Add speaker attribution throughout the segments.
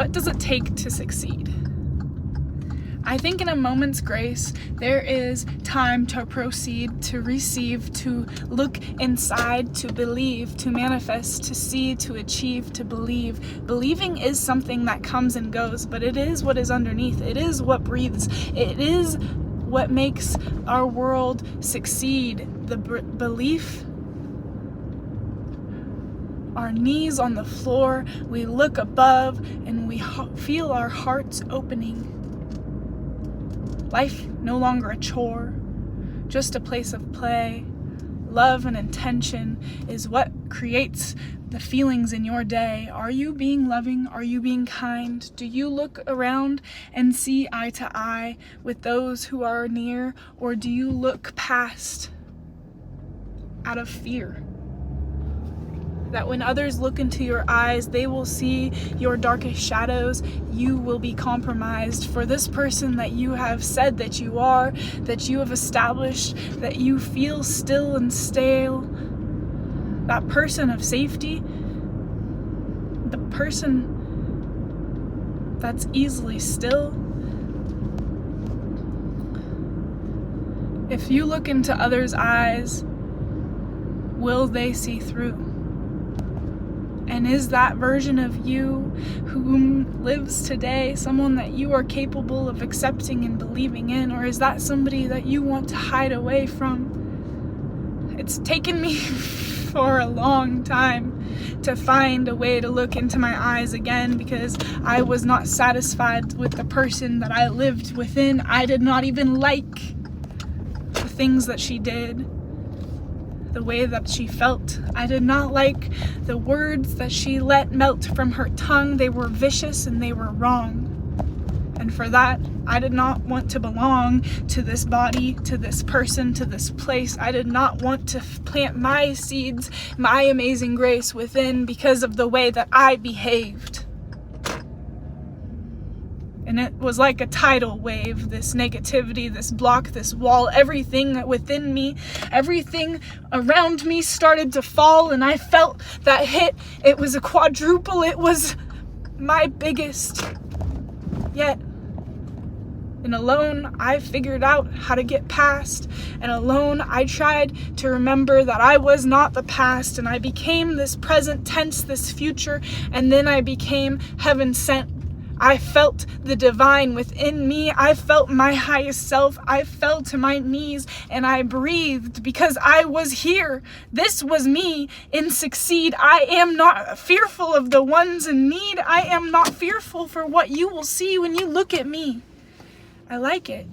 Speaker 1: What does it take to succeed? I think in a moment's grace, there is time to proceed, to receive, to look inside, to believe, to manifest, to see, to achieve, to believe. Believing is something that comes and goes, but it is what is underneath. It is what breathes. It is what makes our world succeed. The belief, our knees on the floor, we look above and we feel our hearts opening. Life no longer a chore, just a place of play. Love and intention is what creates the feelings in your day. Are you being loving? Are you being kind? Do you look around and see eye to eye with those who are near? Or do you look past out of fear? That when others look into your eyes, they will see your darkest shadows. You will be compromised for this person that you have said that you are, that you have established, that you feel still and stale. That person of safety, the person that's easily still. If you look into others' eyes, will they see through? And is that version of you whom lives today someone that you are capable of accepting and believing in? Or is that somebody that you want to hide away from? It's taken me for a long time to find a way to look into my eyes again, because I was not satisfied with the person that I lived within. I did not even like the things that she did. The way that she felt. I did not like the words that she let melt from her tongue. They were vicious and they were wrong. And for that, I did not want to belong to this body, to this person, to this place. I did not want to plant my seeds, my amazing grace within because of the way that I behaved. And it was like a tidal wave, this negativity, this block, this wall, everything within me, everything around me started to fall, and I felt that hit. It was a quadruple. It was my biggest yet. And alone, I figured out how to get past. And alone, I tried to remember that I was not the past, and I became this present tense, this future, and then I became heaven sent. I felt the divine within me. I felt my highest self. I fell to my knees and I breathed because I was here. This was me in succeed. I am not fearful of the ones in need. I am not fearful for what you will see when you look at me. I like it.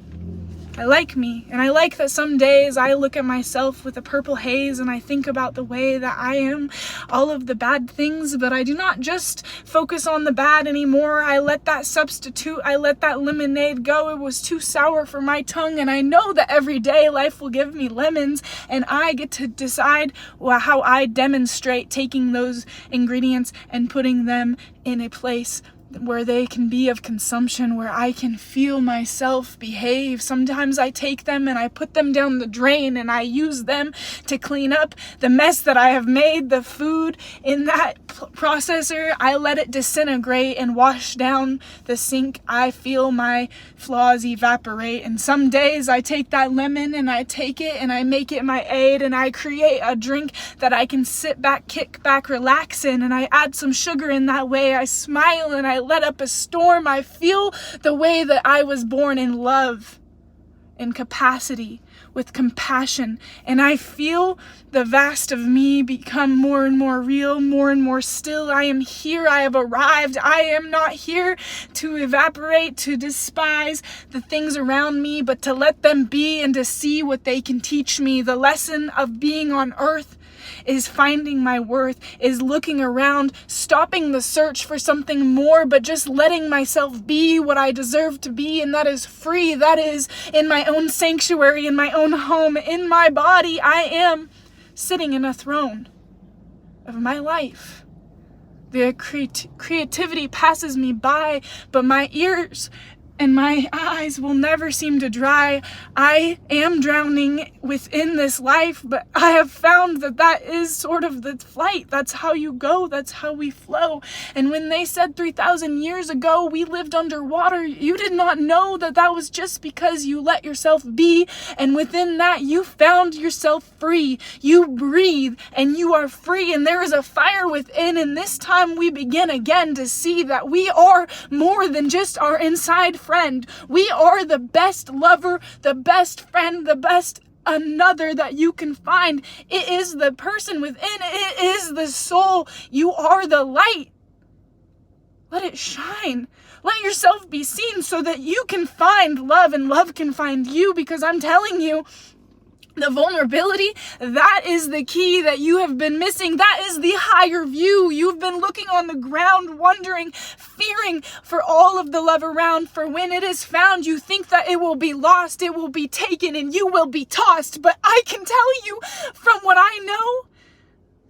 Speaker 1: I like me, and I like that some days I look at myself with a purple haze and I think about the way that I am, all of the bad things, but I do not just focus on the bad anymore. I let that substitute, I let that lemonade go. It was too sour for my tongue, and I know that every day life will give me lemons, and I get to decide how I demonstrate taking those ingredients and putting them in a place where they can be of consumption, where I can feel myself behave. Sometimes I take them and I put them down the drain and I use them to clean up the mess that I have made. The food in that processor, I let it disintegrate and wash down the sink. I feel my flaws evaporate, and some days I take that lemon and I take it and I make it my aid, and I create a drink that I can sit back, kick back, relax in, and I add some sugar in that way. I smile and I let up a storm. I feel the way that I was born in love, in capacity, with compassion, and I feel the vast of me become more and more real, more and more still. I am here. I have arrived. I am not here to evaporate, to despise the things around me, but to let them be and to see what they can teach me. The lesson of being on earth is finding my worth, is looking around, stopping the search for something more, but just letting myself be what I deserve to be, and that is free. That is in my own sanctuary, in my own home, in my body. I am sitting in a throne of my life. The creativity passes me by, but my ears and my eyes will never seem to dry. I am drowning within this life, but I have found that that is sort of the flight. That's how you go. That's how we flow. And when they said 3,000 years ago we lived underwater, you did not know that that was just because you let yourself be, and within that you found yourself free. You breathe and you are free, and there is a fire within, and this time we begin again to see that we are more than just our inside friend. We are the best lover, the best friend, the best another that you can find. It is the person within. It is the soul. You are the light. Let it shine. Let yourself be seen so that you can find love and love can find you, because I'm telling you, the vulnerability, that is the key that you have been missing. That is the higher view. You've been looking on the ground, wondering, fearing for all of the love around. For when it is found, you think that it will be lost, it will be taken, and you will be tossed. But I can tell you from what I know,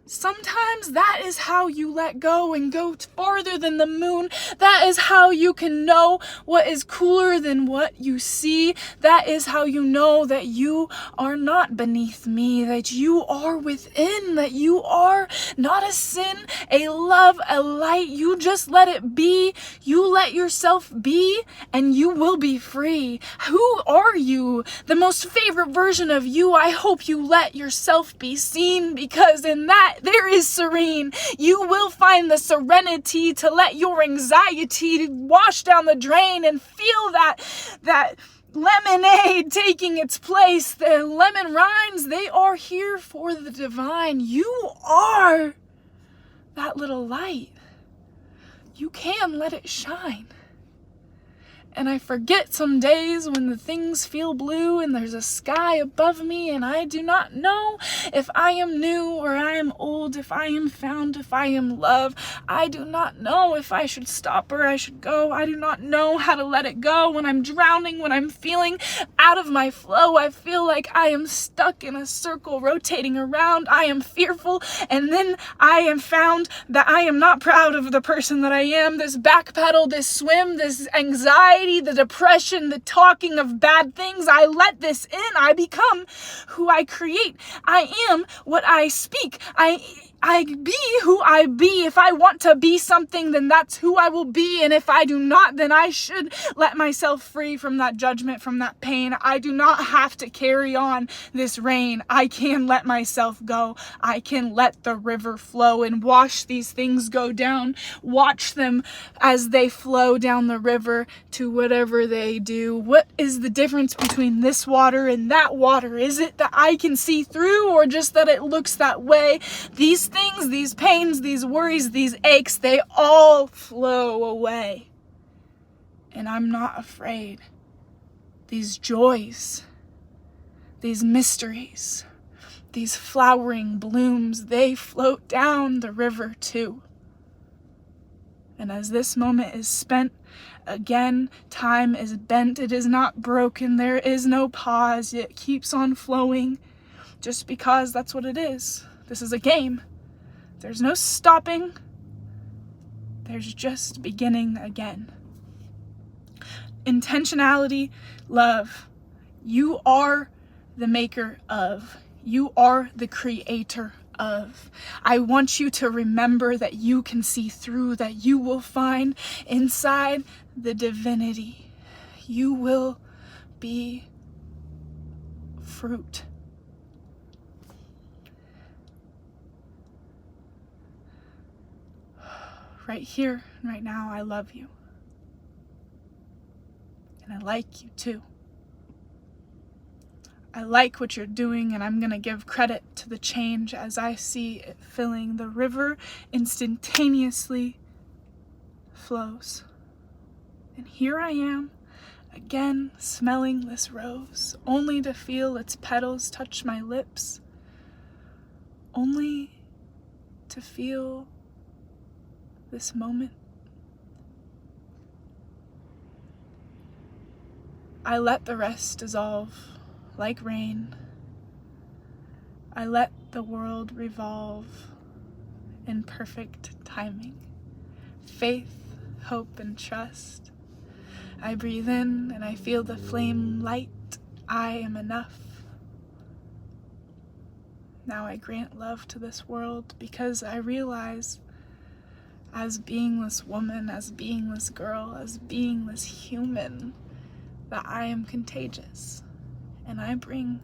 Speaker 1: sometimes that is how you let go and go farther than the moon. That is how you can know what is cooler than what you see. That is how you know that you are not beneath me, that you are within, that you are not a sin, a love, a light. You just let it be. You let yourself be, and you will be free. Who are you? The most favorite version of you. I hope you let yourself be seen, because in that there is serene. You will find the serenity to let your anxiety wash down the drain and feel that lemonade taking its place. The lemon rinds, they are here for the divine. You are that little light. You can let it shine. And I forget some days when the things feel blue and there's a sky above me, and I do not know if I am new or I am old, if I am found, if I am love. I do not know if I should stop or I should go. I do not know how to let it go when I'm drowning, when I'm feeling out of my flow. I feel like I am stuck in a circle rotating around. I am fearful, and then I am found that I am not proud of the person that I am. This backpedal, this swim, this anxiety, the depression, the talking of bad things, I let this in. I become who I create. I am what I speak. I be who I be. If I want to be something, then that's who I will be. And if I do not, then I should let myself free from that judgment, from that pain. I do not have to carry on this rain. I can let myself go. I can let the river flow and wash these things go down. Watch them as they flow down the river to whatever they do. What is the difference between this water and that water? Is it that I can see through, or just that it looks that way? These things, these pains, these worries, these aches, they all flow away. And I'm not afraid. These joys, these mysteries, these flowering blooms, they float down the river too. And as this moment is spent, again, time is bent. It is not broken. There is no pause. It keeps on flowing just because that's what it is. This is a game. There's no stopping. There's just beginning again. Intentionality, love. You are the maker of. You are the creator of. I want you to remember that you can see through, that you will find inside the divinity. You will be fruit. Right here, right now, I love you. And I like you too. I like what you're doing, and I'm going to give credit to the change as I see it filling. The river instantaneously flows. And here I am, again smelling this rose, only to feel its petals touch my lips, only to feel this moment. I let the rest dissolve like rain. I let the world revolve in perfect timing. Faith, hope, and trust. I breathe in and I feel the flame light. I am enough. Now I grant love to this world because I realize, as being this woman, as being this girl, as being this human, that I am contagious. And I bring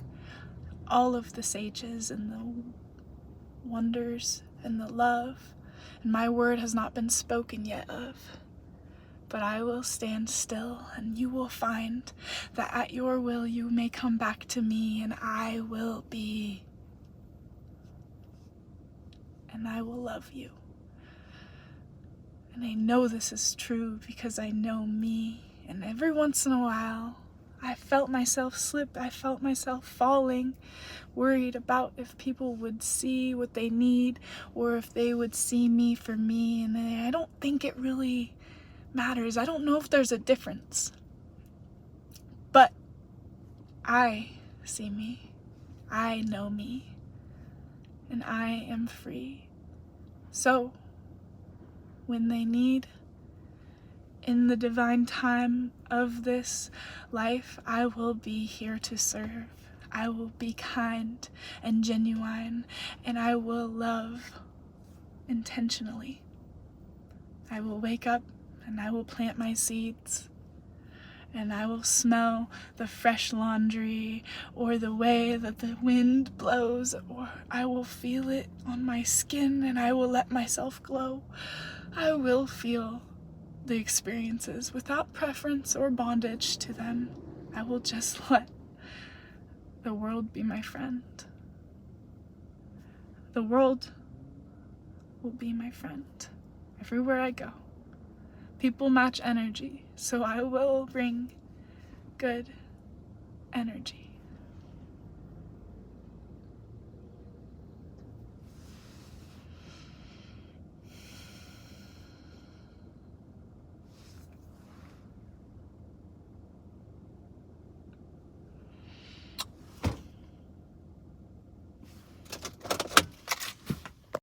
Speaker 1: all of the sages and the wonders and the love, and my word has not been spoken yet of. But I will stand still, and you will find that at your will you may come back to me, and I will be, and I will love you. And I know this is true because I know me, and every once in a while I felt myself slip, I felt myself falling, worried about if people would see what they need or if they would see me for me, and I don't think it really matters. I don't know if there's a difference, but I see me, I know me, and I am free. So when they need, in the divine time of this life, I will be here to serve. I will be kind and genuine, and I will love intentionally. I will wake up and I will plant my seeds, and I will smell the fresh laundry or the way that the wind blows, or I will feel it on my skin and I will let myself glow. I will feel the experiences without preference or bondage to them. I will just let the world be my friend. The world will be my friend everywhere I go. People match energy, so I will bring good energy.